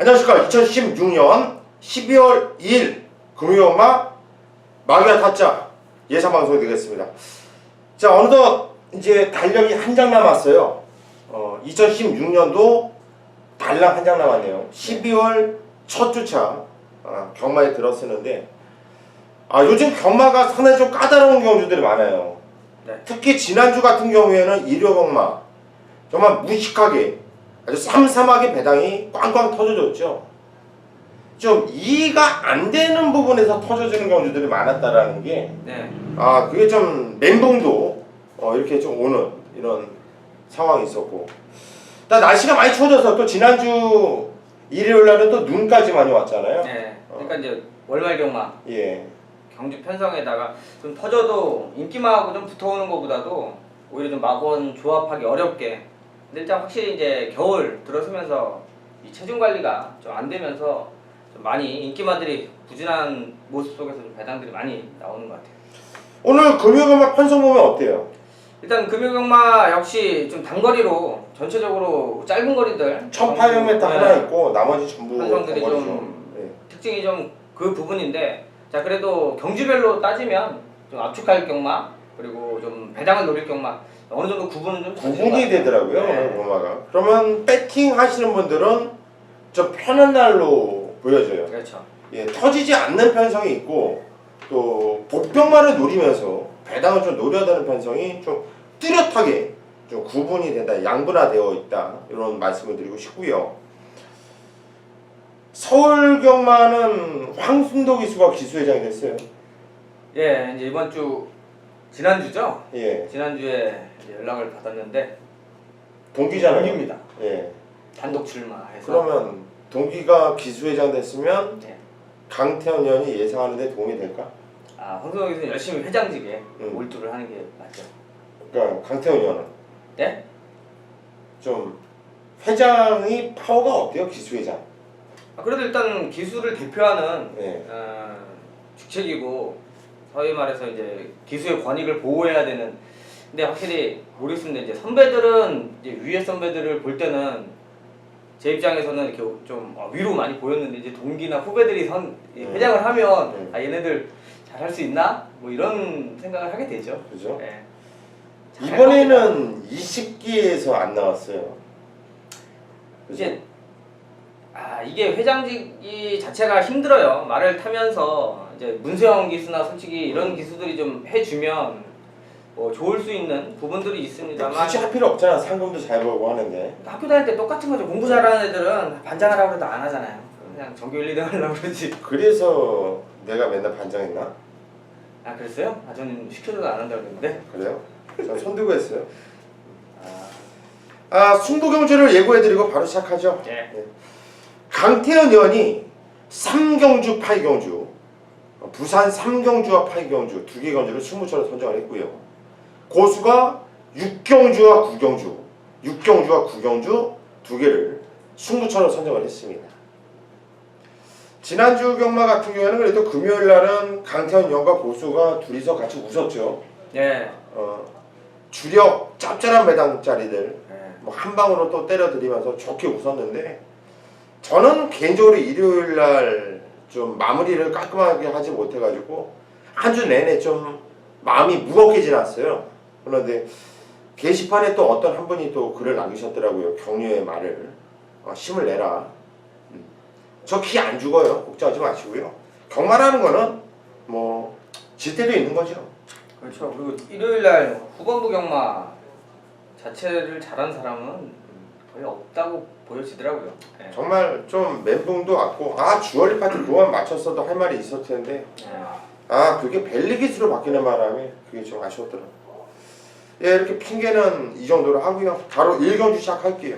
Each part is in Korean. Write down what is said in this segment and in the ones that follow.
안녕하십니까. 2016년 12월 2일 금요일마 마귀와 타짜 예상방송이 되겠습니다. 자, 어느덧 이제 달력이 한 장 남았어요. 2016년도 달랑 한 장 남았네요. 12월 첫 주차 경마에 들었었는데 요즘 경마가 상당히 좀 까다로운 경주들이 많아요. 네. 특히 지난주 같은 경우에는 일요 경마 정말 무식하게 아주 삼삼하게 배당이 꽝꽝 터져줬죠. 좀 이해가 안 되는 부분에서 터져지는 경주들이 많았다라는 게 네. 그게 좀 멘붕도 이렇게 좀 오는 이런 상황이 있었고, 또 날씨가 많이 추워져서 또 지난주 일요일 날은 또 눈까지 많이 왔잖아요. 네. 그러니까 이제 월말 경마 예. 경주 편성에다가 좀 터져도 인기마하고 좀 붙어오는 것보다도 오히려 좀 마구원 조합하기 어렵게. 근데 일단 확실히 이제 겨울 들어서면서 이 체중 관리가 좀 안 되면서 좀 많이 인기마들이 부진한 모습 속에서 좀 배당들이 많이 나오는 것 같아요. 오늘 금요일경마 편성 보면 어때요? 일단 금요경마 역시 좀 단거리로 전체적으로 짧은 거리들 1800m 하나 있고 나머지 전부 편성들이 단거리죠. 좀 예. 특징이 좀 그 부분인데, 자 그래도 경주별로 따지면 좀 압축할 경마 그리고 좀 배당을 노릴 경마 어느 정도 구분은 좀 구분이 되더라고요. 네. 오늘 경마가. 그러면 배팅 하시는 분들은 좀 편한 날로 보여져요. 그렇죠. 예, 터지지 않는 편성이 있고 또 복병만을 노리면서 배당을 좀 노려야 되는 편성이 좀 뚜렷하게 좀 구분이 된다, 양분화되어 있다, 이런 말씀을 드리고 싶고요. 서울 경마는 황순도 기수가 기수회장이 됐어요. 예, 이제 이번 주 지난주죠. 예, 지난주에 이제 연락을 받았는데 동기잖아요. 동기입니다. 예. 단독 출마해서. 그러면 동기가 기수회장 됐으면 네. 강태현 의원이 예상하는데 도움이 될까? 황선호 교수는 열심히 회장직에 음. 몰두를 하는 게 맞죠. 그러니까 강태현 의원은 네? 좀 회장이 파워가 어때요? 기수회장. 그래도 일단 기수를 대표하는 네. 직책이고 소위 말해서 이제 기수의 권익을 보호해야 되는. 근데 확실히 모르겠습니다. 이제 선배들은 이제 위에 선배들을 볼 때는 제 입장에서는 이렇게 좀 위로 많이 보였는데, 이제 동기나 후배들이 회장을 하면 얘네들 잘 할 수 있나? 뭐 이런 생각을 하게 되죠. 그죠? 네. 이번에는 20기에서 안 나왔어요. 그죠? 이제 이게 회장직이 자체가 힘들어요. 말을 타면서 이제 문세영 기수나 솔직히 이런 기수들이 좀 해주면 뭐 좋을 수 있는 부분들이 있습니다만, 굳이 할 필요 없잖아. 상금도 잘 벌고 하는데. 학교 다닐 때 똑같은 거죠. 공부 잘하는 애들은 반장하라고 해도 안 하잖아요. 그냥 전교 1, 2등 하려고 그러지. 그래서 내가 맨날 반장했나? 그랬어요? 저는 시켜줘도 안 한다고 그랬는데. 그래요? 전 손들고 했어요. 아, 승부경주를 예고해드리고 바로 시작하죠. 네. 강태현 의원이 3경주, 8경주, 부산 3경주와 8경주 두 개 경주를 승부처로 선정을 했고요. 고수가 6경주와 9경주, 6경주와 9경주 두 개를 승부처로 선정을 했습니다. 지난주 경마 같은 경우에는 그래도 금요일 날은 강태현 의원과 고수가 둘이서 같이 웃었죠. 네. 주력 짭짤한 매당짜리들 네. 뭐 한 방으로 또 때려드리면서 좋게 웃었는데, 저는 개인적으로 일요일 날 좀 마무리를 깔끔하게 하지 못해가지고 한 주 내내 좀 마음이 무겁게 지났어요. 그런데 게시판에 또 어떤 한 분이 또 글을 남기셨더라고요. 격려의 말을. 힘을 내라. 저 기 안 죽어요. 걱정하지 마시고요. 경마라는 거는 뭐 질 때도 있는 거죠. 그렇죠. 그리고 일요일 날 후반부 경마 자체를 잘한 사람은 거의 없다고 보여지더라고요. 네. 정말 좀 멘붕도 왔고, 주얼리 파티 그만 맞췄어도 할 말이 있었을 텐데, 그게 벨리 기수로 바뀌는 바람에 그게 좀 아쉬웠더라고요. 예, 이렇게 핑계는 이 정도로 하고요. 바로 1경주 시작할게요.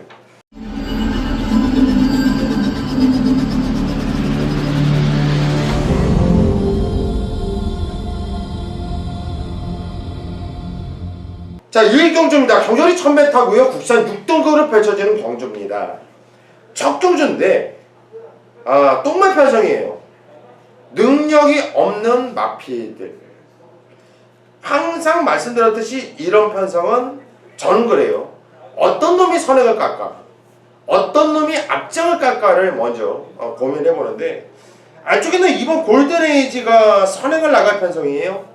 자, 1경주입니다. 경절이 1000m고요. 국산 6등급으로 펼쳐지는 경주입니다. 첫 경주인데 똥말 편성이에요. 능력이 없는 마피들. 항상 말씀드렸듯이 이런 편성은 저는 그래요. 어떤 놈이 선행을 깎아? 어떤 놈이 앞장을 깔까를 먼저 고민해 보는데 안쪽에는 이번 골든에이지가 선행을 나갈 편성이에요.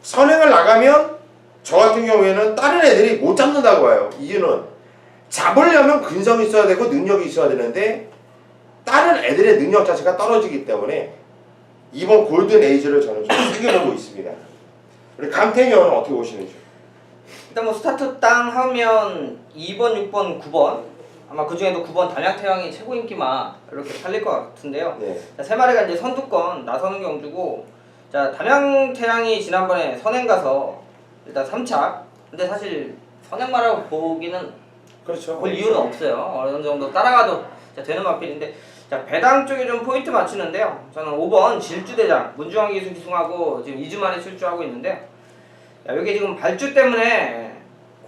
선행을 나가면 저 같은 경우에는 다른 애들이 못 잡는다고 봐요. 이유는 잡으려면 근성이 있어야 되고 능력이 있어야 되는데 다른 애들의 능력 자체가 떨어지기 때문에 이번 골든에이지를 저는 좀 세게 보고 있습니다. 우리 강태희 의원은 어떻게 보시는지? 일단 뭐 스타트 땅 하면 2번, 6번, 9번 아마 그 중에도 9번 단약태양이 최고 인기마 이렇게 팔릴 것 같은데요. 네. 자, 세 마리가 이제 선두권 나서는 경주고, 자 단약태양이 지난번에 선행 가서 일단 3착. 근데 사실 선행마라고 보기는 그렇죠. 볼 이유는 없어요. 어느 정도 따라가도 되는 마필인데, 자 배당 쪽에 좀 포인트 맞추는데요. 저는 5번 질주대장 문중환 기수 기승하고 지금 2주 만에 출주하고 있는데, 자, 여기 지금 발주 때문에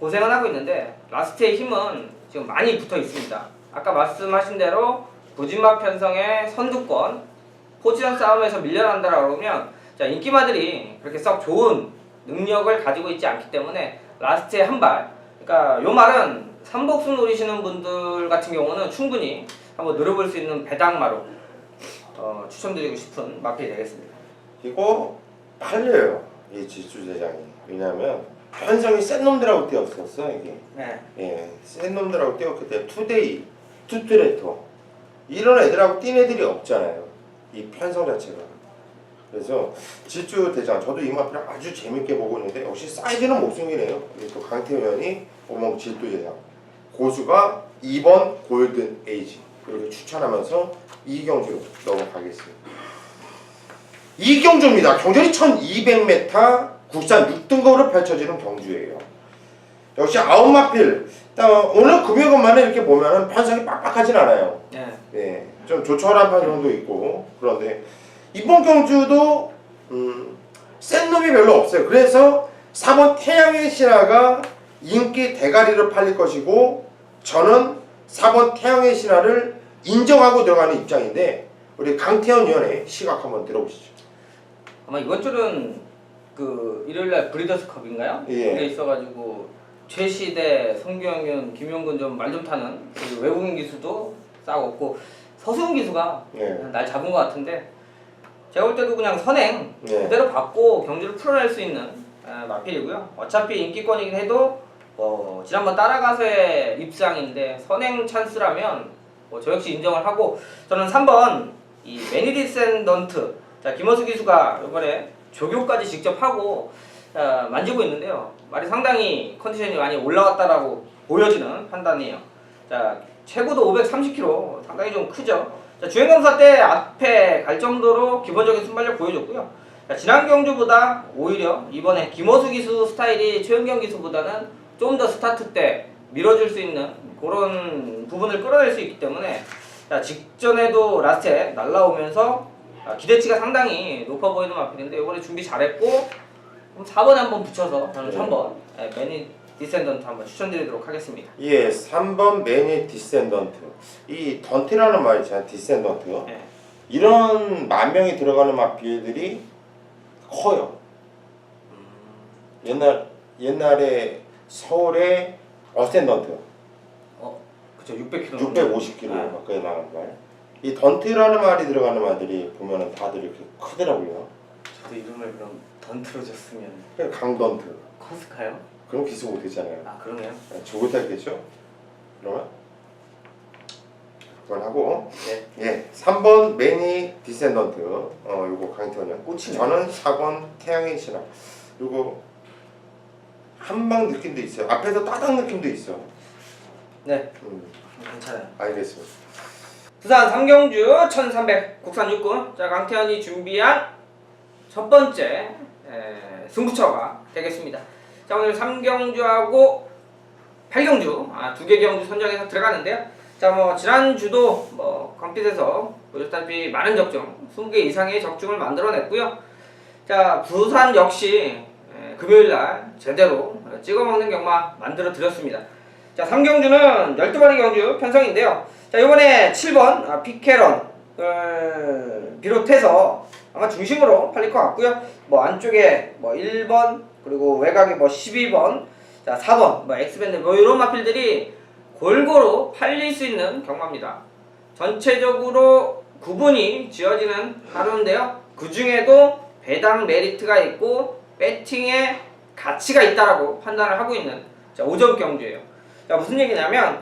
고생을 하고 있는데 라스트의 힘은 지금 많이 붙어 있습니다. 아까 말씀하신 대로 부진마 편성의 선두권 포지션 싸움에서 밀려난다라고 그러면, 자 인기마들이 그렇게 썩 좋은 능력을 가지고 있지 않기 때문에 라스트의 한 발, 그러니까 요 말은 삼복승 노리시는 분들 같은 경우는 충분히 한번 노려볼 수 있는 배당마로 추천드리고 싶은 마필이 되겠습니다. 이거 팔려요. 이 질주대장이. 왜냐하면 편성이 센 놈들하고 뛰었었어 이게. 네. 예, 센 놈들하고 뛰었기 때문에 투데이, 투트레터 이런 애들하고 뛴 애들이 없잖아요. 이 편성 자체가. 그래서 질주대장 저도 이 마필을 아주 재밌게 보고 있는데 역시 사이즈는 목숨이네요. 또 강태현 의원이 오목 질주대장 고수가 2번 골든에이지 이렇게 추천하면서 이경주로 넘어가겠습니다. 이경주입니다. 경전이 1200m 국산 6등급으로 펼쳐지는 경주예요. 역시 아웃마필 오늘 금요일만에 이렇게 보면은 편성이 빡빡하진 않아요. 네. 예, 좀 조촐한 편성도 있고. 그런데 이번 경주도 센 놈이 별로 없어요. 그래서 4번 태양의 신화가 인기 대가리로 팔릴 것이고, 저는 4번 태양의 신화를 인정하고 들어가는 입장인데 우리 강태현 의원의 시각 한번 들어보시죠. 아마 이번 주는 그 일요일날 브리더스컵인가요? 예. 그게 있어가지고 최시대, 성규영윤, 김용근 좀 말 좀 타는 그리고 외국인 기수도 싹 없고 서수훈 기수가 네. 날 잡은 것 같은데, 제가 볼 때도 그냥 선행 네. 그대로 받고 경주를 풀어낼 수 있는 마필이고요. 어차피 인기권이긴 해도 지난번 따라가서의 입상인데 선행 찬스라면 저 역시 인정을 하고, 저는 3번 이 매니디센던트, 자 김호수 기수가 이번에 조교까지 직접 하고 만지고 있는데요. 말이 상당히 컨디션이 많이 올라왔다라고 보여지는 판단이에요. 자 최고도 530kg, 상당히 좀 크죠. 자 주행검사 때 앞에 갈 정도로 기본적인 순발력 보여줬고요. 자, 지난 경주보다 오히려 이번에 김호수 기수 스타일이 최은경 기수보다는 좀 더 스타트 때 밀어줄 수 있는 그런 부분을 끌어낼 수 있기 때문에, 자, 직전에도 라스트에 날라오면서 기대치가 상당히 높아 보이는 마필인데 이번에 준비 잘했고 4번에 한번 붙여서 저는 3번 매니 디센던트 한번 추천드리도록 하겠습니다. 예, 3번 매니 디센던트. 이 던트라는 말이 있잖아요. 디센던트. 네. 이런 만 명이 들어가는 마필들이 커요. 옛날에 서울의 어센던트 그쵸, 600kg. 650kg 가까이 나가는 말. 이 던트라는 말이 들어가는 말들이 보면은 다들 이렇게 크더라고요. 저도 이름을 그럼 던트로 줬으면 그냥 강던트. 커스카요? 그럼 기수 못했잖아요. 아 그러네요. 조못하겠죠? 그러면 그건 하고. 네. 예, 3번 매니 디센던트. 요거 강태원이요. 꽂히네. 저는 4번 태양의 신화. 요거 한방 느낌도 있어요. 앞에서 따닥 느낌도 있어. 네. 괜찮아요. 알겠습니다. 부산 삼경주 1300 국산 육군, 자 강태현이 준비한 첫 번째 승부처가 되겠습니다. 자 오늘 3경주하고 8경주 두 개 경주 선정해서 들어가는데요. 자 뭐 지난주도 컴핏에서 보셨다시피 많은 적중 20개 이상의 적중을 만들어냈고요. 자 부산 역시 금요일날 제대로 찍어먹는 경마 만들어 드렸습니다. 자 3경주는 12마리 경주 편성인데요. 자 이번에 7번 피케런을 비롯해서 아마 중심으로 팔릴 것 같고요. 뭐 안쪽에 1번 그리고 외곽에 12번, 자 4번 엑스밴드 이런 마필들이 골고루 팔릴 수 있는 경마입니다. 전체적으로 구분이 지어지는 하루인데요. 그 중에도 배당 메리트가 있고 배팅에 가치가 있다라고 판단을 하고 있는 5점 경주예요. 자, 무슨 얘기냐면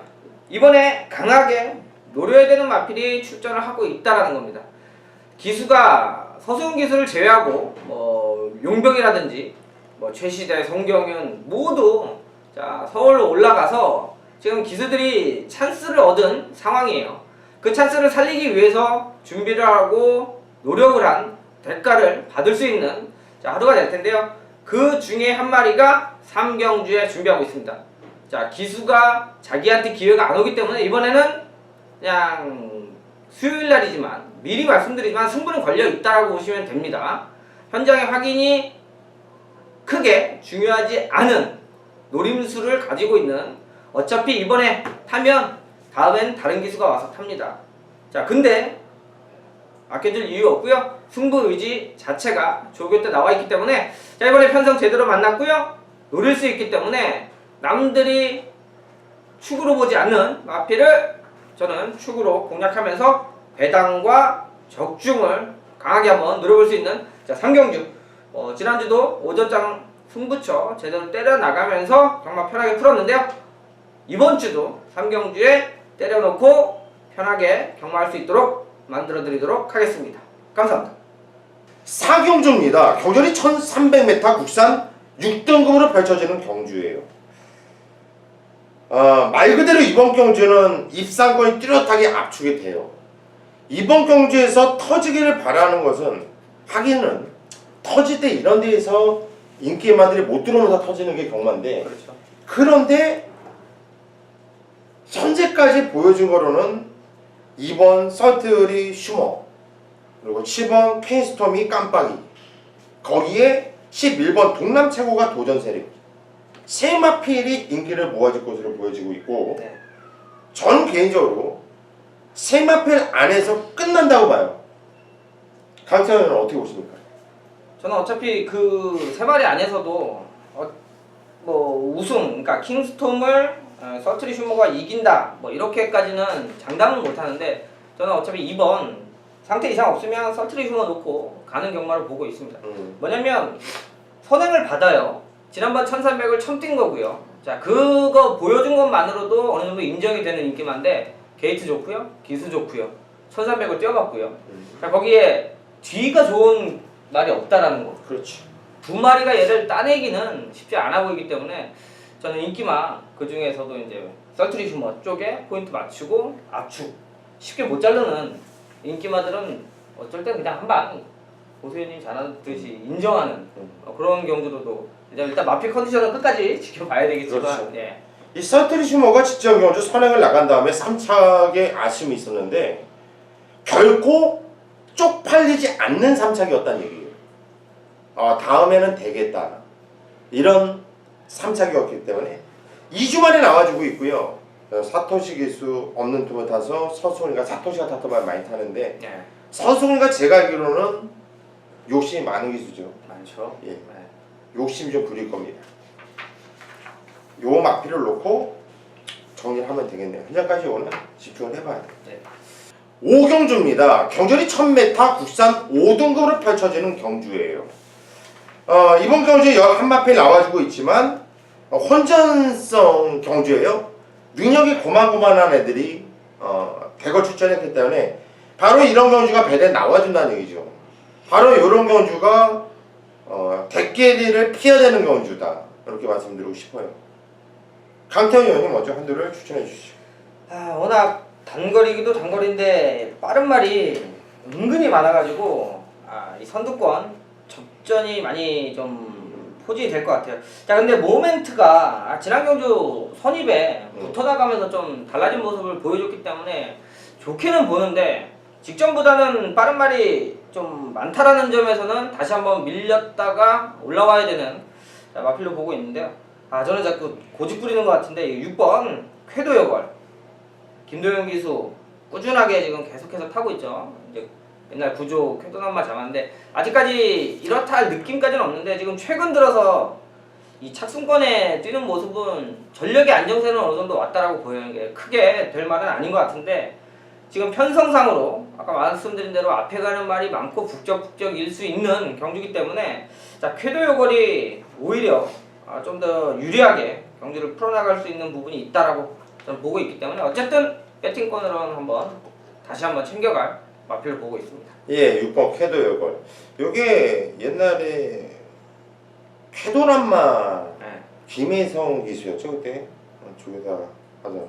이번에 강하게 노려야 되는 마필이 출전을 하고 있다라는 겁니다. 기수가 서수훈 기수를 제외하고 용병이라든지 최시대, 송경윤 모두 자 서울로 올라가서 지금 기수들이 찬스를 얻은 상황이에요. 그 찬스를 살리기 위해서 준비를 하고 노력을 한 대가를 받을 수 있는 자, 하루가 될 텐데요. 그 중에 한 마리가 3경주에 준비하고 있습니다. 자, 기수가 자기한테 기회가 안 오기 때문에 이번에는 그냥 수요일 날이지만 미리 말씀드리지만 승부는 걸려 있다라고 보시면 됩니다. 현장의 확인이 크게 중요하지 않은 노림수를 가지고 있는 어차피 이번에 타면 다음엔 다른 기수가 와서 탑니다. 자, 근데 아껴줄 이유 없고요. 승부 의지 자체가 조교 때 나와 있기 때문에 자, 이번에 편성 제대로 만났고요. 노릴 수 있기 때문에 남들이 축으로 보지 않는 마필을 저는 축으로 공략하면서 배당과 적중을 강하게 한번 노려볼 수 있는 자, 3경주 지난주도 5점장 승부처 제대로 때려 나가면서 정말 편하게 풀었는데요. 이번 주도 3경주에 때려놓고 편하게 경마할 수 있도록 만들어 드리도록 하겠습니다. 감사합니다. 4경주입니다. 경전이 1300m 국산 6등급으로 펼쳐지는 경주예요. 말 그대로 이번 경주는 입상권이 뚜렷하게 압축이 돼요. 이번 경주에서 터지기를 바라는 것은 하기는 터질 때 이런 데에서 인기마들이 못 들어오면서 터지는 게 경마인데 그렇죠. 그런데 현재까지 보여준 거로는 2번 서트리 슈머 그리고 7번 퀸스톰이 깜빡이 거기에 11번 동남 최고가 도전 세력 세 마필이 인기를 모아줄 것으로 보여지고 있고 네. 저는 개인적으로 세 마필 안에서 끝난다고 봐요. 강태현은 어떻게 보십니까? 저는 어차피 그 세 마리 안에서도 우승, 그러니까 킹스톰을 서트리 슈머가 이긴다 이렇게까지는 장담은 못하는데 저는 어차피 2번 상태 이상 없으면 서트리 슈머 놓고 가는 경마를 보고 있습니다. 뭐냐면 선행을 받아요. 지난번 1300을 처음 뛴 거고요. 자, 그거 보여준 것만으로도 어느 정도 인정이 되는 인기만데 게이트 좋고요, 기수 좋고요, 1300을 뛰어봤고요. 자, 거기에 뒤가 좋은 말이 없다라는 거. 그렇지. 두 마리가 얘를 따내기는 쉽지 않아 보이기 때문에 저는 인기마 그 중에서도 이제 서트리 슈머 쪽에 포인트 맞추고 압축 쉽게 못 자르는 인기마들은 어쩔 땐 그냥 한방 고수현님 잘하듯이 인정하는 그런 경주로도 일단 마필 컨디션은 끝까지 지켜봐야 되겠지만 그렇죠. 예. 이 서트리 슈머가 직전 경주 선행을 나간 다음에 3착에 아쉬움이 있었는데 결코 쪽팔리지 않는 3착이었다는 얘기예요. 다음에는 되겠다 이런 3착이었기 때문에 2주 만에 나와주고 있고요. 사토시 기수 없는 틈을 타서 서수훈이가 사토시가 탔던 많이 타는데 예. 서수훈이가 제가 알기로는 욕심이 많은 기수죠. 많죠. 예. 예. 욕심이 좀 부릴 겁니다. 요 막피를 놓고 정리를 하면 되겠네요. 현재까지 오늘 집중을 해봐야 돼요. 네. 5경주입니다. 경전이 1000m 국산 5등급으로 펼쳐지는 경주예요. 이번 경주에 11마필 나와주고 있지만 혼전성 경주예요. 능력이 고만고만한 애들이 대거 출전했기 때문에 바로 이런 경주가 배대에 나와준다는 얘기죠. 바로 이런 경주가 대끼리를 피해야 되는 경주다. 이렇게 말씀드리고 싶어요. 강태현 의원님 먼저 한두를 추천해 주시죠. 워낙 단거리기도 단거리인데 빠른 말이 은근히 많아가지고 이 선두권 접전이 많이 좀 포진이 될 것 같아요. 자, 근데 모멘트가 지난 경주 선입에 붙어 나가면서 좀 달라진 모습을 보여줬기 때문에 좋게는 보는데 직전보다는 빠른 말이 좀 많다라는 점에서는 다시 한번 밀렸다가 올라와야 되는 마필로 보고 있는데요. 저는 자꾸 고집 부리는 것 같은데 6번 쾌도 여걸 김도영 기수 꾸준하게 지금 계속해서 타고 있죠. 이제 옛날 구조 쾌도 남마 잡았는데 아직까지 이렇다 할 느낌까지는 없는데 지금 최근 들어서 이 착순권에 뛰는 모습은 전력의 안정세는 어느 정도 왔다라고 보이는 게 크게 될 말은 아닌 것 같은데 지금 편성상으로 아까 말씀드린 대로 앞에 가는 말이 많고 북적북적일 수 있는 경주기 때문에 자 쾌도 요걸이 오히려 좀 더 유리하게 경주를 풀어나갈 수 있는 부분이 있다라고 저는 보고 있기 때문에 어쨌든 배팅권으로는 다시 한번 챙겨갈 마필을 보고 있습니다. 예, 6번 쾌도 요걸. 요게 옛날에 쾌도란마 네. 김혜성 기수였죠 그때 조교사 하던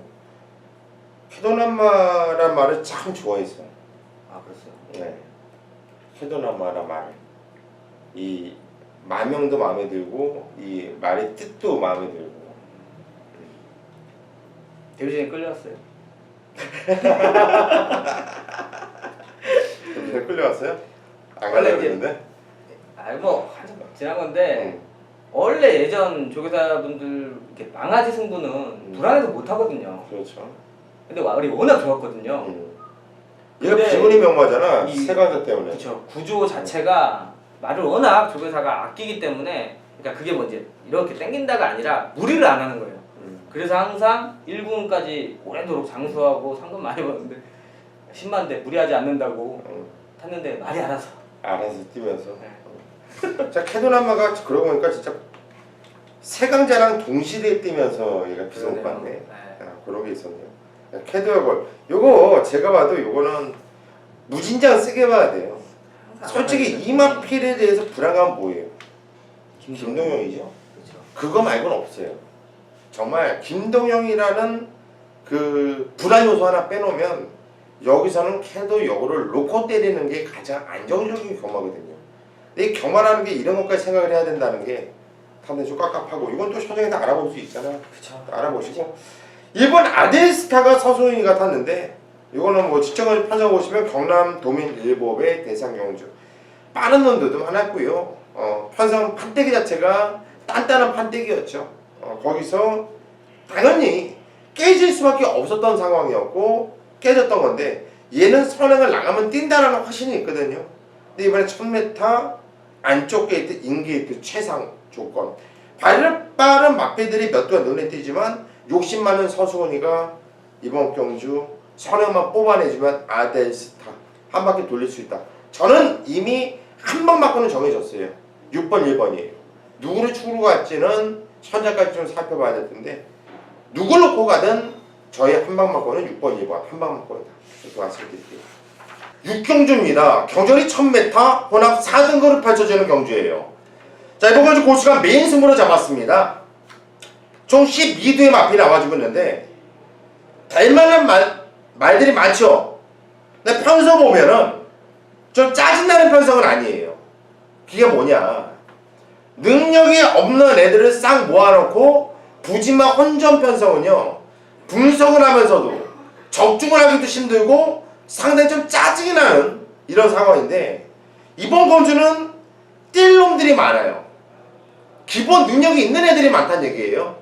쾌도란마란 말을 참 좋아했어요. 아 그렇어요. 네, 쾌도란마란 말을 이 마명도 마음에 들고 이 말의 뜻도 마음에 들고. 데뷔전에 끌려왔어요. 끌려왔어요? 안 원래 가려고 이제- 했는데? 아니 뭐 한참 지난 건데 원래 예전 조교사분들 이렇게 망아지 승부는 불안해서 못 하거든요. 그렇죠. 근데 말이 워낙 좋았거든요. 얘가 근데 비문이 명마잖아. 이- 세관자 때문에. 그렇죠. 구조 자체가 말을 워낙 조교사가 아끼기 때문에 그러니까 그게 뭐 이제 이렇게 땡긴다가 아니라 무리를 안 하는 거예요. 그래서 항상 1군까지 오래도록 장수하고 상금 많이 버는데 10만 대 무리하지 않는다고 탔는데 말이 알아서. 알아서 뛰면서. 네. 자, 캐도나마가 그러고 보니까 진짜 세강자랑 동시대에 뛰면서 얘가 비속 받네. 네. 그런 게 있었네요. 캐도어걸. 요거 제가 봐도 요거는 무진장 쓰게 봐야 돼요. 솔직히 이마필에 대해서 불안감은 뭐예요? 김동영이죠. 그렇죠. 그거 말고는 없어요. 정말 김동영이라는 그 불안 요소 하나 빼놓으면 여기서는 캐도 요거를 놓고 때리는 게 가장 안정적인 경마거든요. 근데 이 경마라는 게 이런 것까지 생각을 해야 된다는 게 상당히 좀 깝깝하고 이건 또 서정에서 알아볼 수 있잖아. 그렇죠. 알아보시고 1번 아델스타가 서소인이가 탔는데 이거는 뭐 직전까지 편성 보시면 경남 도민 일법의 대상 경주 빠른 놈들도 많았고요. 편성 판때기 자체가 단단한 판때기였죠. 거기서 당연히 깨질 수밖에 없었던 상황이었고 깨졌던 건데 얘는 선행을 나가면 뛴다라는 확신이 있거든요. 근데 이번에 1000m 안쪽 게이트 인게이트 최상 조건 빠른 막배들이 몇 도가 눈에 띄지만 욕심 많은 서수원이가 이번 경주 선행만 뽑아내주면 아델스타 한 바퀴 돌릴 수 있다. 저는 이미 한 방 맞고는 정해졌어요. 6번 1번이에요. 누구를 축으로 갈지는 현재까지 좀 살펴봐야 될 텐데 누굴 놓고 가든 저희 한 방 맞고는 6번 2번 한 방 맞고이다. 이렇게 말씀드릴게요. 6경주입니다. 경전이 1000m 혼합 4등급을 펼쳐지는 경주예요. 자, 이번 경주 고수가 메인 승부로 잡았습니다. 총 12두의 마필이 나와주고 있는데 될만한 말들이 많죠. 근데 편성 보면은 좀 짜증나는 편성은 아니에요. 그게 뭐냐, 능력이 없는 애들을 싹 모아놓고 부지마 혼전 편성은요 분석을 하면서도 적중을 하기도 힘들고 상당히 좀 짜증이 나는 이런 상황인데 이번 경주는 뛸 놈들이 많아요. 기본 능력이 있는 애들이 많다는 얘기예요.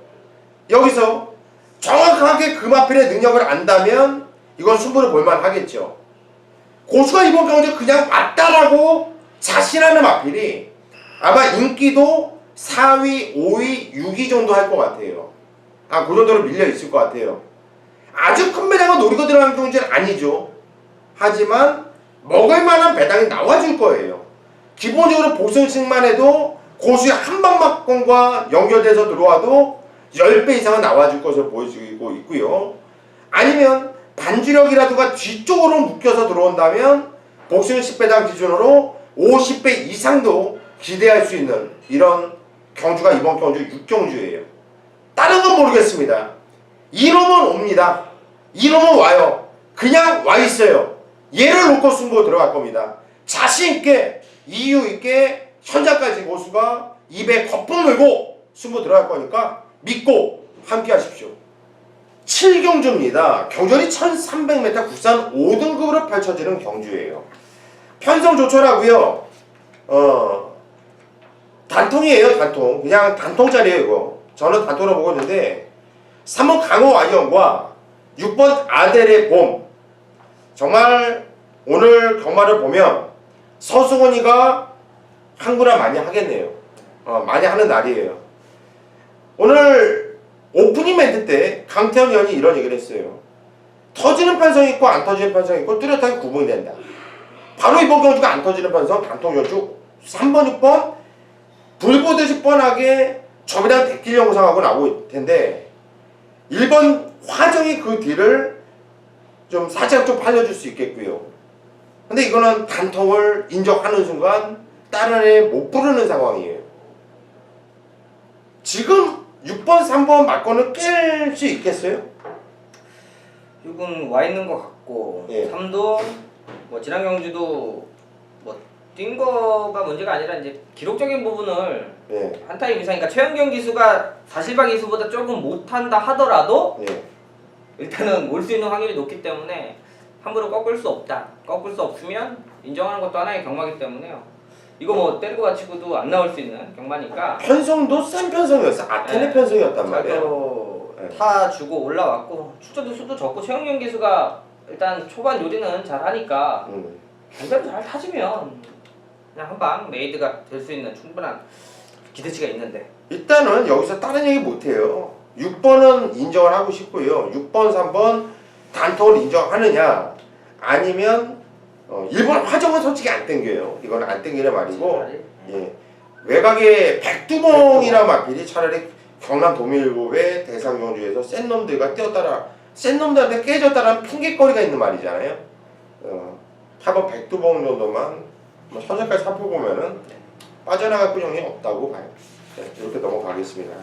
여기서 정확하게 그 마필의 능력을 안다면 이건 승부를 볼만 하겠죠. 고수가 이번 경주 그냥 왔다라고 자신하는 마필이 아마 인기도 4위, 5위, 6위 정도 할 것 같아요. 그 정도로 밀려 있을 것 같아요. 아주 큰 배당을 노리고 들어간 경주는 아니죠. 하지만 먹을 만한 배당이 나와줄 거예요. 기본적으로 보승식만 해도 고수의 한방막공과 연결돼서 들어와도 10배 이상은 나와줄 것으로 보여지고 있고요. 아니면 반주력이라든가 뒤쪽으로 묶여서 들어온다면 복싱 10배당 기준으로 50배 이상도 기대할 수 있는 이런 경주가 이번 경주 6경주예요. 다른 건 모르겠습니다. 이놈은 옵니다. 이놈은 와요. 그냥 와 있어요. 얘를 놓고 승부 들어갈 겁니다. 자신있게 이유있게 현장까지 고수가 입에 거품 물고 승부 들어갈 거니까 믿고 함께 하십시오. 7경주입니다. 경전이 1300m 국산 5등급으로 펼쳐지는 경주예요. 편성 조촐하고요. 단통이에요. 단통. 그냥 단통짜리예요. 이거. 저는 단통으로 보고 있는데 3번 강호 아이언과 6번 아델의 봄. 정말 오늘 경마를 보면 서승원이가 한구나 많이 하겠네요. 많이 하는 날이에요. 오늘 오프닝 멘트 때 강태현 의원이 이런 얘기를 했어요. 터지는 편성이 있고 안 터지는 편성이 있고 뚜렷하게 구분이 된다. 바로 이번 경주가 안 터지는 편성 단통경주 3번 6번 불 보듯이 뻔하게 저비랑 백길 영상하고 나오고 있을 텐데 1번 화정이 그 뒤를 좀 살짝 좀 팔려줄 수 있겠고요. 근데 이거는 단통을 인정하는 순간 다른 애 못 부르는 상황이에요. 지금 6번 3번 맞고는 깰 수 있겠어요? 6은 와 있는 것 같고 예. 3도 뭐 지난 경주도 뭐 뛴 거가 문제가 아니라 이제 기록적인 부분을 예. 한 타임 이상, 그러니까 최연경 기수가 사실박 기수보다 조금 못한다 하더라도 예. 일단은 올 수 있는 확률이 높기 때문에 함부로 꺾을 수 없다. 꺾을 수 없으면 인정하는 것도 하나의 경마기 때문에요. 이거 뭐 때리고 다치고도 안 나올 수 있는 경마니까 편성도 센 편성이었어. 아테네 네. 편성이었단 말이에요. 자도 네. 타 주고 올라왔고 출전도 수도 적고 최영경 기수가 일단 초반 요리는 잘 하니까 반대로 잘 타주면 그냥 한방 메이드가 될 수 있는 충분한 기대치가 있는데 일단은 여기서 다른 얘기 못해요. 6번은 인정을 하고 싶고요. 6번, 3번 단통을 인정하느냐 아니면 1번 화정은 솔직히 안 땡겨요. 이건 안 땡기는 말이고 예. 외곽에 백두봉이나 마필이 차라리 경남 도밀고의 대상경주에서 센 놈들과 뛰었다라 센 놈들한테 깨졌다라는 핑계거리가 있는 말이잖아요. 8번 백두봉 정도만 뭐 현재까지 살펴보면은 빠져나갈 근형이 없다고 봐요. 네, 이렇게 넘어가겠습니다.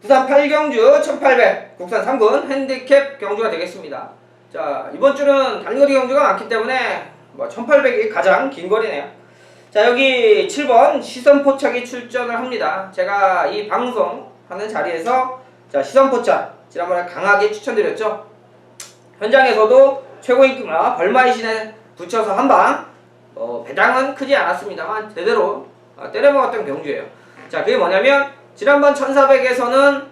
부산 8경주 1800 국산 3군 핸디캡 경주가 되겠습니다. 자, 이번 주는 단거리 경주가 많기 때문에 뭐 1800이 가장 긴 거리네요. 자, 여기 7번 시선포착이 출전을 합니다. 제가 이 방송 하는 자리에서 자, 시선포착 지난번에 강하게 추천드렸죠. 현장에서도 최고 인기마 벌마이신에 붙여서 한방 배당은 크지 않았습니다만 제대로 때려먹었던 경주예요. 자, 그게 뭐냐면 지난번 1400에서는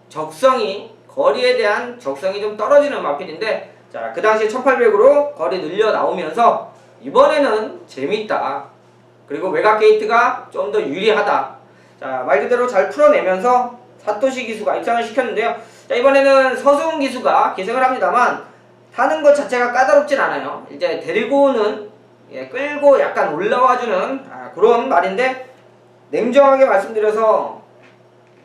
적성이 거리에 대한 적성이 좀 떨어지는 마필인데 자, 그 당시에 1800으로 거리 늘려 나오면서 이번에는 재밌다. 그리고 외곽 게이트가 좀 더 유리하다. 자, 말 그대로 잘 풀어내면서 사토시 기수가 입상을 시켰는데요. 자, 이번에는 서승훈 기수가 기승을 합니다만 타는 것 자체가 까다롭진 않아요. 이제 데리고는 끌고 약간 올라와주는 그런 말인데 냉정하게 말씀드려서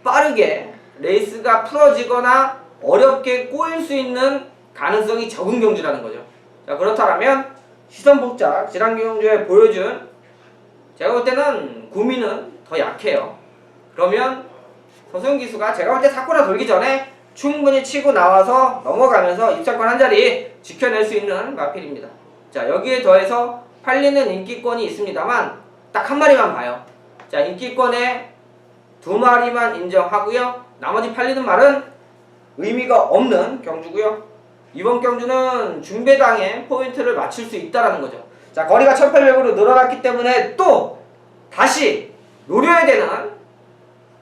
빠르게 레이스가 풀어지거나 어렵게 꼬일 수 있는 가능성이 적은 경주라는 거죠. 자, 그렇다면 시선복작 지난 경주에 보여준 제가 볼 때는 구미는 더 약해요. 그러면 서승훈 기수가 제가 볼 때 사쿠라 돌기 전에 충분히 치고 나와서 넘어가면서 입상권 한 자리 지켜낼 수 있는 마필입니다. 자, 여기에 더해서 팔리는 인기권이 있습니다만 딱 한 마리만 봐요. 자, 인기권에 2마리만 인정하고요. 나머지 팔리는 말은 의미가 없는 경주고요. 이번 경주는 중배당에 포인트를 맞출 수 있다라는 거죠. 자, 거리가 1800으로 늘어났기 때문에 또 다시 노려야 되는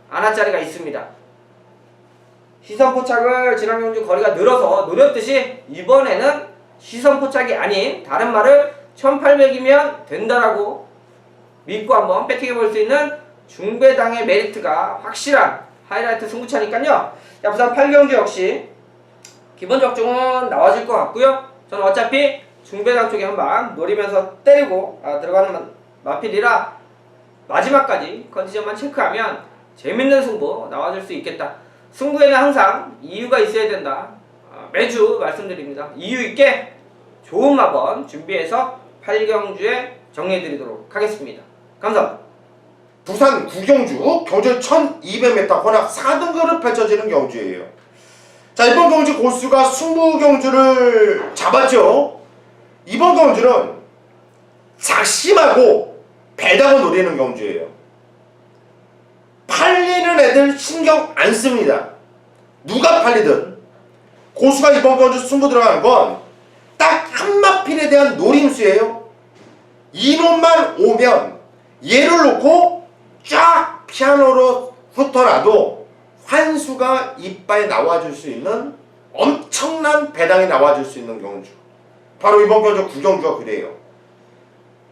안아짜리가 있습니다. 시선포착을 지난 경주 거리가 늘어서 노렸듯이 이번에는 시선포착이 아닌 다른 말을 1800이면 된다라고 믿고 한번 배팅해 볼 수 있는 중배당의 메리트가 확실한 하이라이트 승부차니까요. 자, 부산 8경주 역시 기본 적중은 나와질 것 같고요. 저는 어차피 중배당 쪽에 한방 노리면서 때리고 들어가는 마필이라 마지막까지 컨디션만 체크하면 재밌는 승부 나와줄 수 있겠다. 승부에는 항상 이유가 있어야 된다. 매주 말씀드립니다. 이유 있게 좋은 마번 준비해서 8경주에 정리해드리도록 하겠습니다. 감사합니다. 부산 9경주 경주 1200m 혼합 4등급으로 펼쳐지는 경주예요. 자, 이번 경주 고수가 승부 경주를 잡았죠. 이번 경주는 작심하고 배당을 노리는 경주예요. 팔리는 애들 신경 안 씁니다. 누가 팔리든 고수가 이번 경주 승부 들어가는 건 딱 한 마필에 대한 노림수예요. 이놈만 오면 얘를 놓고 쫙 피아노로 훑어놔도 환수가 이빨에 나와줄 수 있는 엄청난 배당이 나와줄 수 있는 경주. 바로 이번 경주 9경주가 그래요.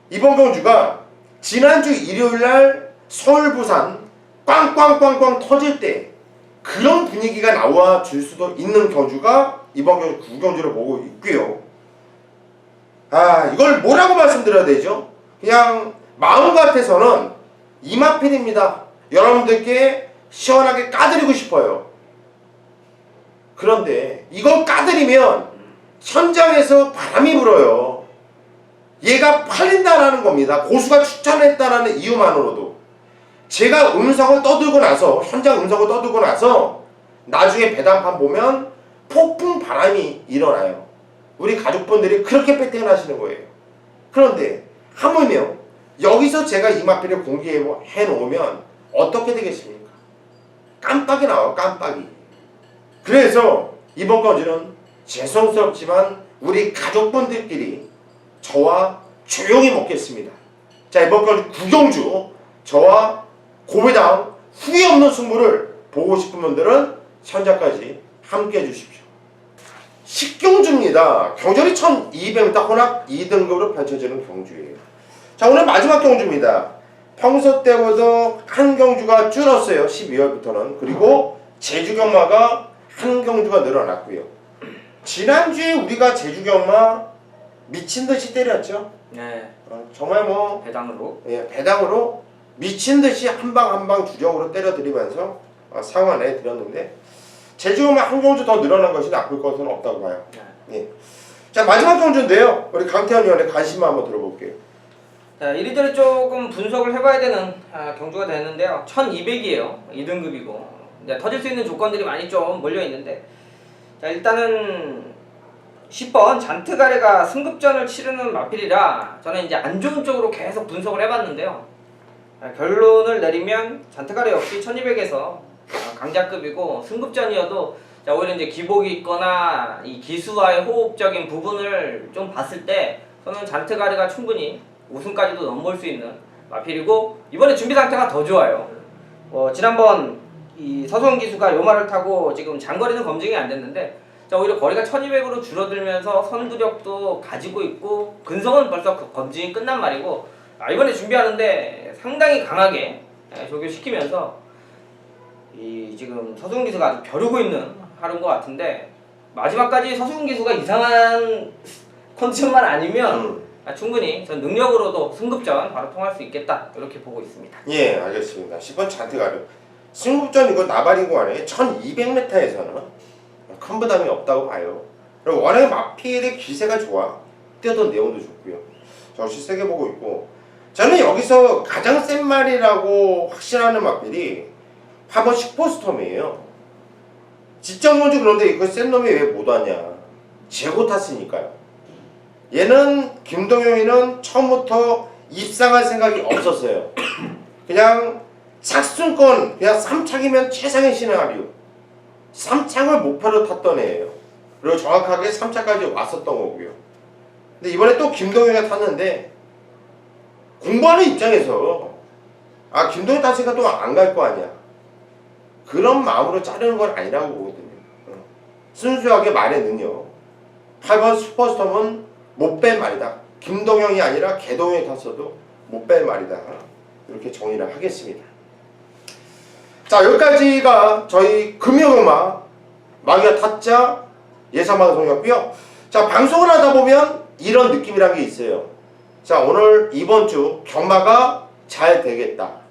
이번 경주가 지난주 일요일날 서울 부산 꽝꽝꽝꽝 터질 때 그런 분위기가 나와줄 수도 있는 경주가 이번 경주 구경주를 보고 있고요. 이걸 뭐라고 말씀드려야 되죠? 그냥 마음 같아서는 이마필입니다. 여러분들께 시원하게 까드리고 싶어요. 그런데 이걸 까드리면 현장에서 바람이 불어요. 얘가 팔린다라는 겁니다. 고수가 추천했다라는 이유만으로도. 제가 음성을 떠들고 나서, 현장 음성을 떠들고 나서 나중에 배당판 보면 폭풍 바람이 일어나요. 우리 가족분들이 그렇게 배팅을 하시는 거예요. 그런데 하물며 여기서 제가 이마필을 공개해 놓으면 어떻게 되겠습니까? 깜빡이 나와요. 깜빡이. 그래서 이번 건지는 죄송스럽지만 우리 가족분들끼리 저와 조용히 먹겠습니다. 자, 이번 건지 구경주 저와 고배당 후회 없는 승부를 보고 싶은 분들은 현장까지 함께 해주십시오. 식경주입니다. 경절이 1200m 혼합 2등급으로 펼쳐지는 경주예요. 자, 오늘 마지막 경주입니다. 평소 때보다 한 경주가 줄었어요. 12월부터는. 그리고 제주 경마가 한 경주가 늘어났고요. 지난주에 우리가 제주 경마 미친듯이 때렸죠. 네. 정말 뭐 배당으로. 배당으로 미친듯이 한 방 한 방 주력으로 때려드리면서 상황 내드렸는데 제주 경마 한 경주 더 늘어난 것이 나쁠 것은 없다고 봐요. 예. 자, 마지막 경주인데요. 우리 강태현 위원의 관심만 한번 들어볼게요. 자, 이리저리 조금 분석을 해봐야 되는 경주가 되는데요. 1200이에요. 2등급이고. 이제 터질 수 있는 조건들이 많이 좀 몰려있는데, 자, 일단은 10번 잔트가래가 승급전을 치르는 마필이라 저는 이제 안 좋은 쪽으로 계속 분석을 해봤는데요. 결론을 내리면 잔트가래 역시 1200에서 강자급이고, 승급전이어도 자, 오히려 이제 기복이 있거나 이 기수와의 호흡적인 부분을 좀 봤을 때 저는 잔트가래가 충분히 우승까지도 넘볼 수 있는 마필이고, 이번에 준비 상태가 더 좋아요. 지난번 이 서수원 기수가 요 말을 타고 지금 장거리는 검증이 안 됐는데, 자, 오히려 거리가 1200으로 줄어들면서 선두력도 가지고 있고 근성은 벌써 검증이 끝난 말이고, 이번에 준비하는데 상당히 강하게 조교시키면서 이 지금 서수원 기수가 아주 벼르고 있는 하루인 것 같은데, 마지막까지 서수원 기수가 이상한 컨디션만 아니면 충분히 전 능력으로도 승급전 바로 통할 수 있겠다 이렇게 보고 있습니다. 예, 알겠습니다. 10번 잔트가래 승급전 이거 나발이고 안에 1200m에서는 큰 부담이 없다고 봐요. 그리고 워낙에 마필의 기세가 좋아. 뛰어던 내용도 좋고요. 저 역시 세게 보고 있고, 저는 여기서 가장 센 말이라고 확신하는 마필이 화번 슈퍼스톰이에요. 지정문주. 그런데 이거 센 놈이 왜 못 왔냐? 재고 탔으니까요. 얘는 김동영이는 처음부터 입상할 생각이 없었어요. 그냥 삭순권, 그냥 3착이면 최상의 시나리오. 3착을 목표로 탔던 애예요. 그리고 정확하게 3착까지 왔었던 거고요. 근데 이번에 또 김동영이가 탔는데, 공부하는 입장에서 김동영 탔으니까 또 안 갈 거 아니야. 그런 마음으로 자르는 건 아니라고 보거든요. 순수하게 말의 능력. 8번 슈퍼스톰은 못 뺄 말이다. 김동영이 아니라 개동영이 탔어도 못 뺄 말이다. 이렇게 정의를 하겠습니다. 자, 여기까지가 저희 금요음악 마기와 타짜 예상방송이었고요. 자, 방송을 하다 보면 이런 느낌이란 게 있어요. 자, 오늘 이번 주 경마가 잘 되겠다.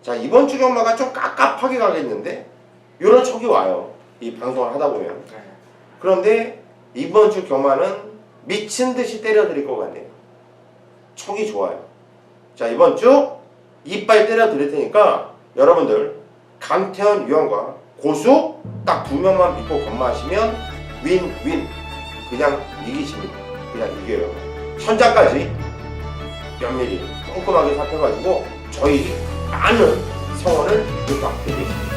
자, 이번 주 경마가 좀 깝깝하게 가겠는데 이런 촉이 와요. 이 방송을 하다 보면. 그런데 이번 주 경마는 미친듯이 때려드릴 것 같네요. 촉이 좋아요. 자, 이번 주 이빨 때려드릴 테니까 여러분들 강태현 위원과 고수 딱 2명만 믿고 건마하시면 윈윈. 그냥 이기십니다. 그냥 이겨요. 현장까지 면밀히 꼼꼼하게 살펴가지고 저희 많은 성원을 부탁드리겠습니다.